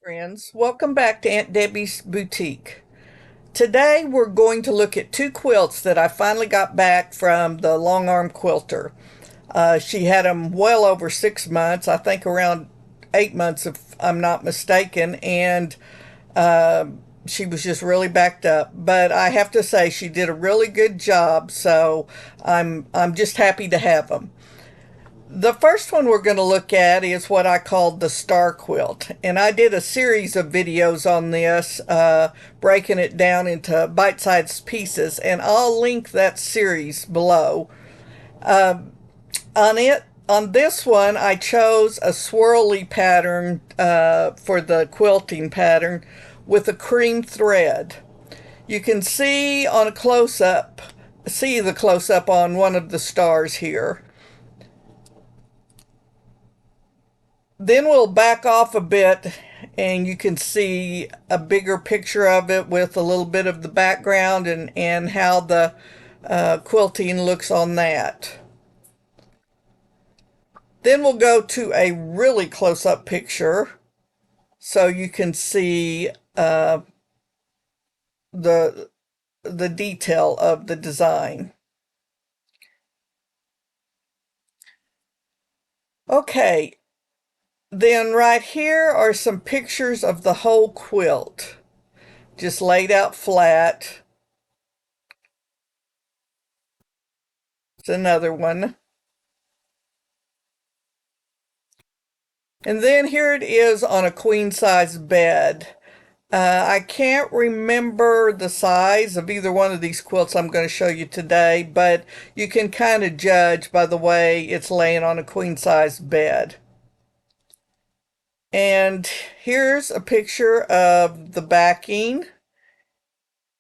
Friends, welcome back to Aunt Debbie's Boutique. Today we're going to look at two quilts that I finally got back from the long arm quilter. She had them well over 6 months, I think around 8 months if I'm not mistaken, and she was just really backed up. But I have to say she did a really good job, so I'm just happy to have them. The first one we're going to look at is what I called the star quilt. And I did a series of videos on this, breaking it down into bite-sized pieces. And I'll link that series below. On this one, I chose a swirly pattern for the quilting pattern with a cream thread. You can see on a close-up, see the close-up on one of the stars here. Then we'll back off a bit and you can see a bigger picture of it with a little bit of the background and how the quilting looks on that. Then we'll go to a really close-up picture so you can see the detail of the design. Okay, then right here are some pictures of the whole quilt, just laid out flat. It's another one. And then here it is on a queen size bed. I can't remember the size of either one of these quilts I'm going to show you today, but you can kind of judge by the way it's laying on a queen size bed. And here's a picture of the backing.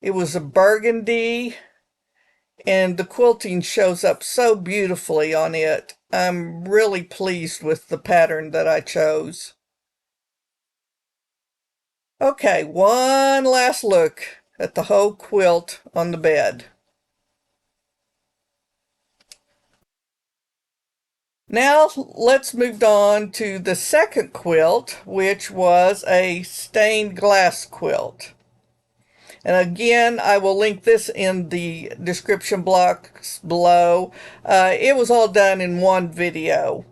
It was a burgundy, and the quilting shows up so beautifully on it. I'm really pleased with the pattern that I chose. Okay, one last look at the whole quilt on the bed. Now let's move on to the second quilt, which was a stained glass quilt. And again, I will link this in the description box below. It was all done in one video.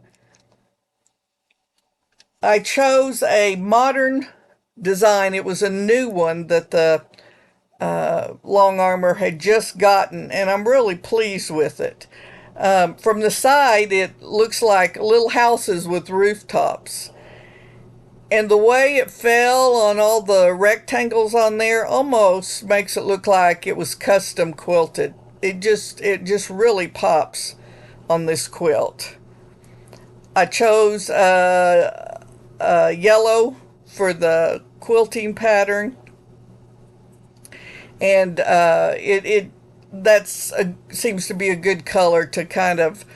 I chose a modern design. It was a new one that the Longarmer had just gotten, and I'm really pleased with it. From the side, it looks like little houses with rooftops. And the way it fell on all the rectangles on there almost makes it look like it was custom quilted. It just really pops on this quilt. I chose yellow for the quilting pattern, and seems to be a good color to kind of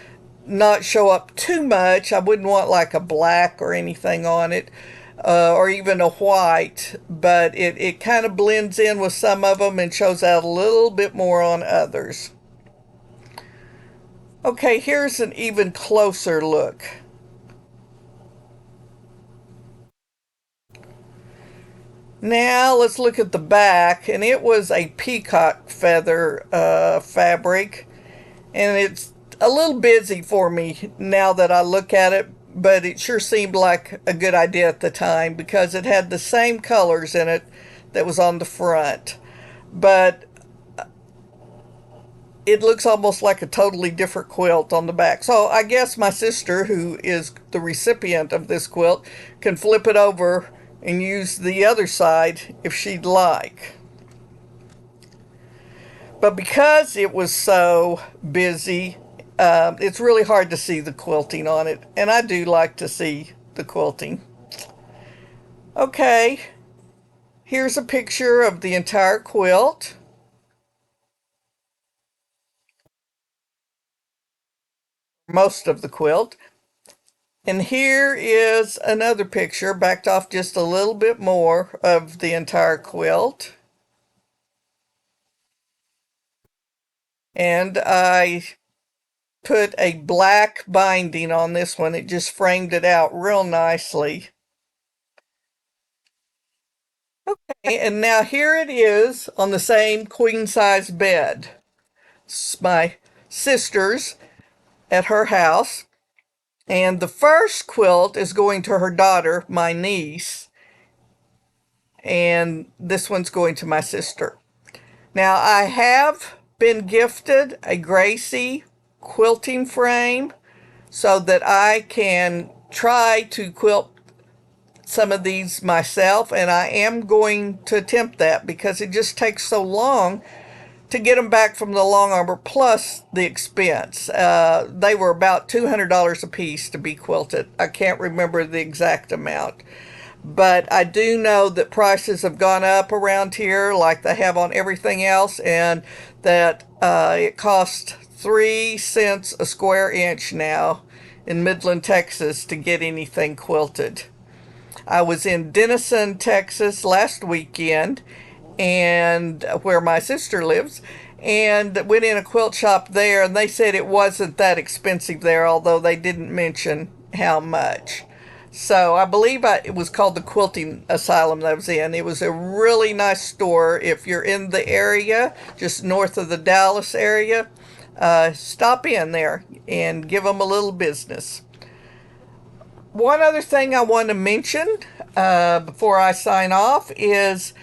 not show up too much. I wouldn't want like a black or anything on it, or even a white, but it kind of blends in with some of them and shows out a little bit more on others. Okay, here's an even closer look. Now let's look at the back, and it was a peacock feather fabric, and it's a little busy for me now that I look at it, but it sure seemed like a good idea at the time because it had the same colors in it that was on the front, but it looks almost like a totally different quilt on the back. So I guess my sister, who is the recipient of this quilt, can flip it over and use the other side if she'd like. But because it was so busy, it's really hard to see the quilting on it, and I do like to see the quilting. Okay, here's a picture of the entire quilt. Most of the quilt. And here is another picture, backed off just a little bit more, of the entire quilt. And I put a black binding on this one. It just framed it out real nicely. And now here it is on the same queen size bed. It's my sister's at her house. And the first quilt is going to her daughter, my niece. And this one's going to my sister. Now I have been gifted a Gracie quilting frame so that I can try to quilt some of these myself, and I am going to attempt that because it just takes so long to get them back from the Longarmer, plus the expense. They were about $200 a piece to be quilted. I can't remember the exact amount, but I do know that prices have gone up around here like they have on everything else, and that it costs 3 cents a square inch now in Midland, Texas to get anything quilted. I was in Denison, Texas last weekend, and where my sister lives, and went in a quilt shop there, and they said it wasn't that expensive there, although they didn't mention how much. So I believe it was called the Quilting Asylum that I was in. It was a really nice store. If you're in the area, just north of the Dallas area, stop in there and give them a little business. One other thing I want to mention before I sign off is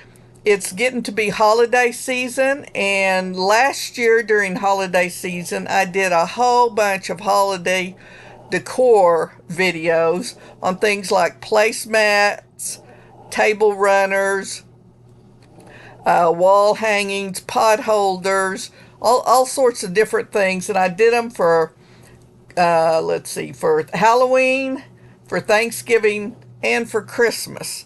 it's getting to be holiday season, and last year during holiday season I did a whole bunch of holiday decor videos on things like placemats, table runners, wall hangings, pot holders, all sorts of different things, and I did them for let's see, for Halloween, for Thanksgiving, and for Christmas.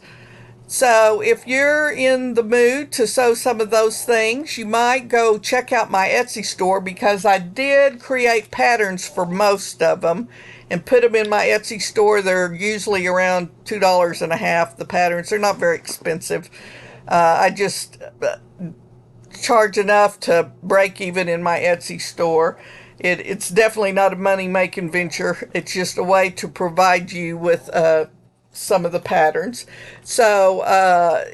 So if you're in the mood to sew some of those things, you might go check out my Etsy store, because I did create patterns for most of them and put them in my Etsy store. They're usually around $2 and a half, the patterns. They're not very expensive. I just charge enough to break even in my Etsy store. It's definitely not a money-making venture. It's just a way to provide you with some of the patterns. So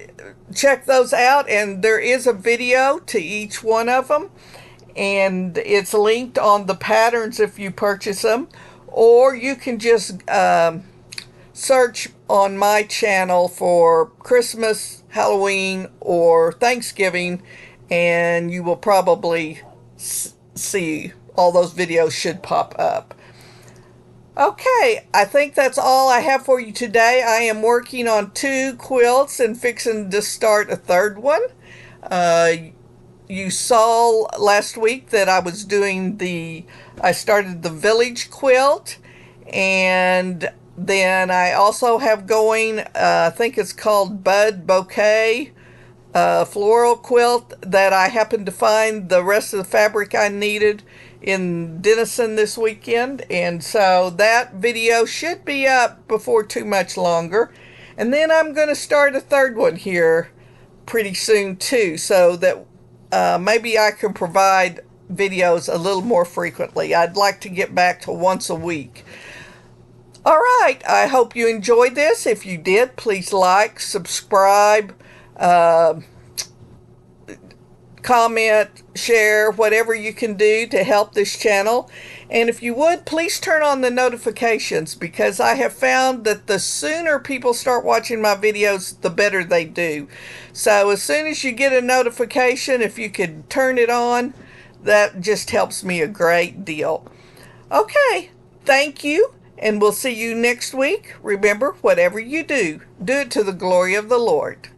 check those out, and there is a video to each one of them, and it's linked on the patterns if you purchase them, or you can just search on my channel for Christmas, Halloween, or Thanksgiving, and you will probably see all those videos should pop up. Okay, I think that's all I have for you today. I am working on 2 quilts and fixing to start a third one. You saw last week that I started the village quilt, and then I also have going, I think it's called Bud Bouquet floral quilt, that I happened to find the rest of the fabric I needed in Denison this weekend, and so that video should be up before too much longer. And then I'm going to start a third one here pretty soon too, so that maybe I can provide videos a little more frequently. I'd like to get back to once a week. All right, I hope you enjoyed this. If you did, please like, subscribe, comment, share, whatever you can do to help this channel. And if you would, please turn on the notifications, because I have found that the sooner people start watching my videos, the better they do. So as soon as you get a notification, if you could turn it on, that just helps me a great deal. Okay, thank you, and we'll see you next week. Remember, whatever you do, do it to the glory of the Lord.